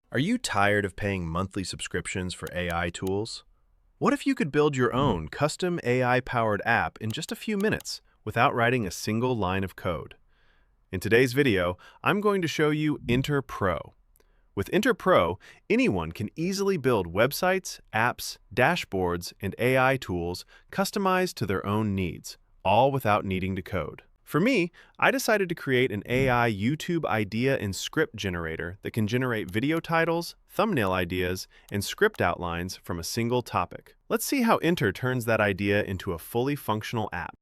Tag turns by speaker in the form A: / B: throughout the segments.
A: Are you tired of paying monthly subscriptions for AI tools? What if you could build your own custom AI-powered app in just a few minutes without writing a single line of code? In today's video, I'm going to show you Inter Pro. With Inter Pro, anyone can easily build websites, apps, dashboards, and AI tools customized to their own needs, all without needing to code. For me, I decided to create an AI YouTube idea and script generator that can generate video titles, thumbnail ideas, and script outlines from a single topic. Let's see how Inter turns that idea into a fully functional app.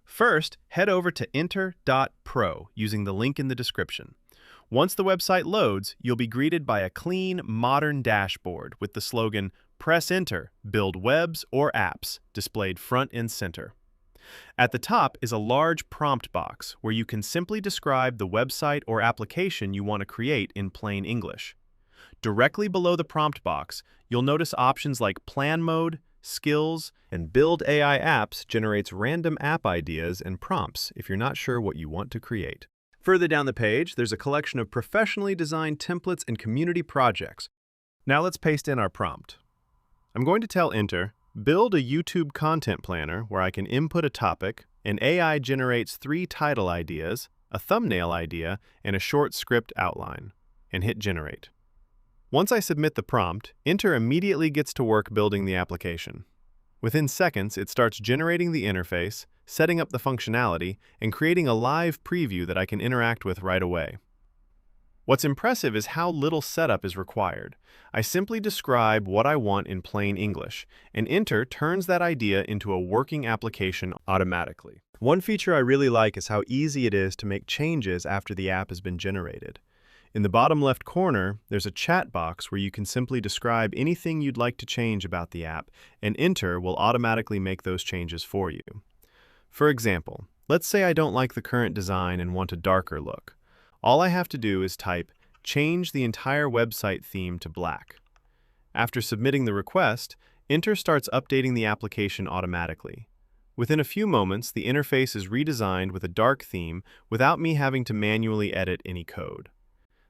A: First, head over to inter.pro using the link in the description. Once the website loads, you'll be greeted by a clean, modern dashboard with the slogan, "Press Enter, build webs or apps," displayed front and center. At the top is a large prompt box where you can simply describe the website or application you want to create in plain English. Directly below the prompt box, you'll notice options like Plan Mode, Skills, and Build AI Apps generates random app ideas and prompts if you're not sure what you want to create. Further down the page, there's a collection of professionally designed templates and community projects. Now let's paste in our prompt. I'm going to tell Inter, build a YouTube content planner where I can input a topic, and AI generates 3 title ideas, a thumbnail idea, and a short script outline, and hit generate. Once I submit the prompt, Inter immediately gets to work building the application. Within seconds, it starts generating the interface, setting up the functionality, and creating a live preview that I can interact with right away. What's impressive is how little setup is required. I simply describe what I want in plain English, and Inter turns that idea into a working application automatically. One feature I really like is how easy it is to make changes after the app has been generated. In the bottom left corner, there's a chat box where you can simply describe anything you'd like to change about the app, and Inter will automatically make those changes for you. For example, let's say I don't like the current design and want a darker look. All I have to do is type, change the entire website theme to black. After submitting the request, Inter starts updating the application automatically. Within a few moments, the interface is redesigned with a dark theme without me having to manually edit any code.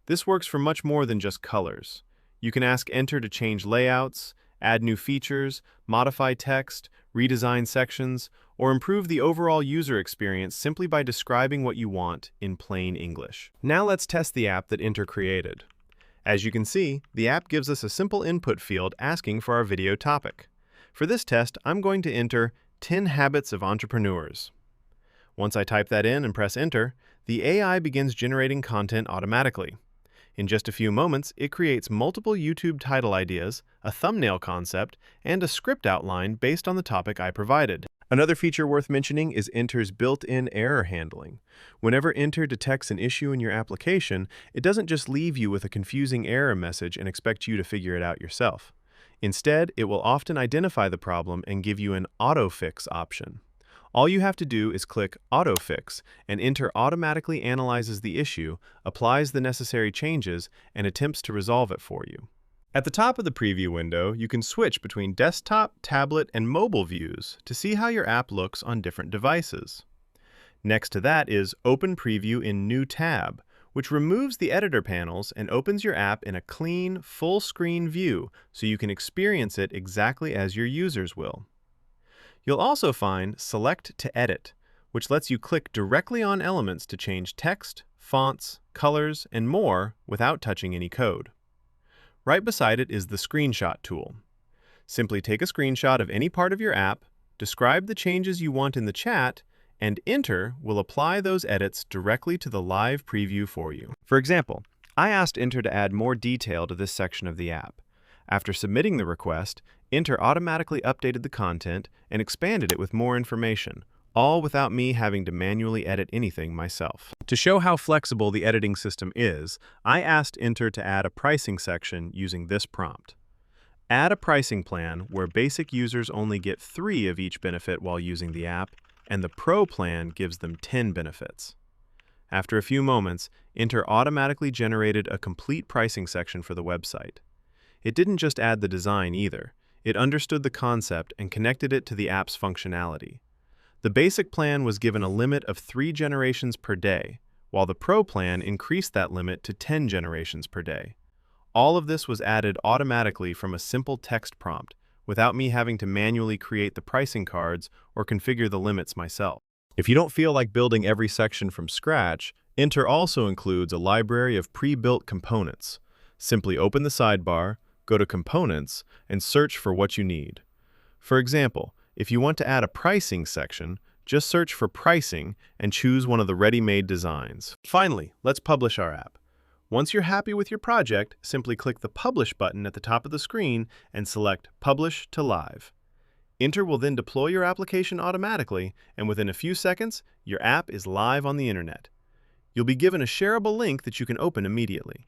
A: This works for much more than just colors. You can ask Inter to change layouts, add new features, modify text, redesign sections, or improve the overall user experience simply by describing what you want in plain English. Now let's test the app that Inter created. As you can see, the app gives us a simple input field asking for our video topic. For this test, I'm going to enter 10 habits of entrepreneurs. Once I type that in and press Enter, the AI begins generating content automatically. In just a few moments, it creates multiple YouTube title ideas, a thumbnail concept, and a script outline based on the topic I provided. Another feature worth mentioning is Inter's built-in error handling. Whenever Inter detects an issue in your application, it doesn't just leave you with a confusing error message and expect you to figure it out yourself. Instead, it will often identify the problem and give you an auto-fix option. All you have to do is click Auto Fix, and Inter automatically analyzes the issue, applies the necessary changes, and attempts to resolve it for you. At the top of the preview window, you can switch between desktop, tablet, and mobile views to see how your app looks on different devices. Next to that is Open Preview in New Tab, which removes the editor panels and opens your app in a clean, full-screen view so you can experience it exactly as your users will. You'll also find Select to Edit, which lets you click directly on elements to change text, fonts, colors, and more without touching any code. Right beside it is the Screenshot tool. Simply take a screenshot of any part of your app, describe the changes you want in the chat, and Inter will apply those edits directly to the live preview for you. For example, I asked Inter to add more detail to this section of the app. After submitting the request, Inter automatically updated the content and expanded it with more information, all without me having to manually edit anything myself. To show how flexible the editing system is, I asked Inter to add a pricing section using this prompt. Add a pricing plan where basic users only get 3 of each benefit while using the app, and the Pro plan gives them 10 benefits. After a few moments, Inter automatically generated a complete pricing section for the website. It didn't just add the design either. It understood the concept and connected it to the app's functionality. The basic plan was given a limit of 3 generations per day, while the Pro plan increased that limit to 10 generations per day. All of this was added automatically from a simple text prompt, without me having to manually create the pricing cards or configure the limits myself. If you don't feel like building every section from scratch, Enter also includes a library of pre-built components. Simply open the sidebar, go to Components, and search for what you need. For example, if you want to add a pricing section, just search for pricing and choose one of the ready-made designs. Finally, let's publish our app. Once you're happy with your project, simply click the Publish button at the top of the screen and select Publish to Live. Enter will then deploy your application automatically, and within a few seconds, your app is live on the internet. You'll be given a shareable link that you can open immediately.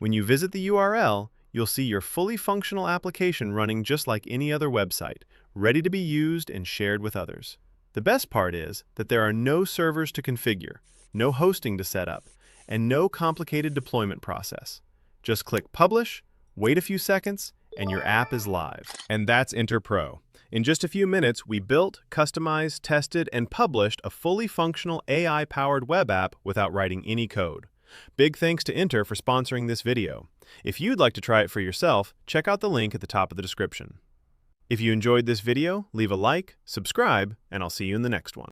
A: When you visit the URL, you'll see your fully functional application running just like any other website, ready to be used and shared with others. The best part is that there are no servers to configure, no hosting to set up, and no complicated deployment process. Just click Publish, wait a few seconds, and your app is live. And that's Enter Pro. In just a few minutes, we built, customized, tested, and published a fully functional AI-powered web app without writing any code. Big thanks to Enter for sponsoring this video. If you'd like to try it for yourself, check out the link at the top of the description. If you enjoyed this video, leave a like, subscribe, and I'll see you in the next one.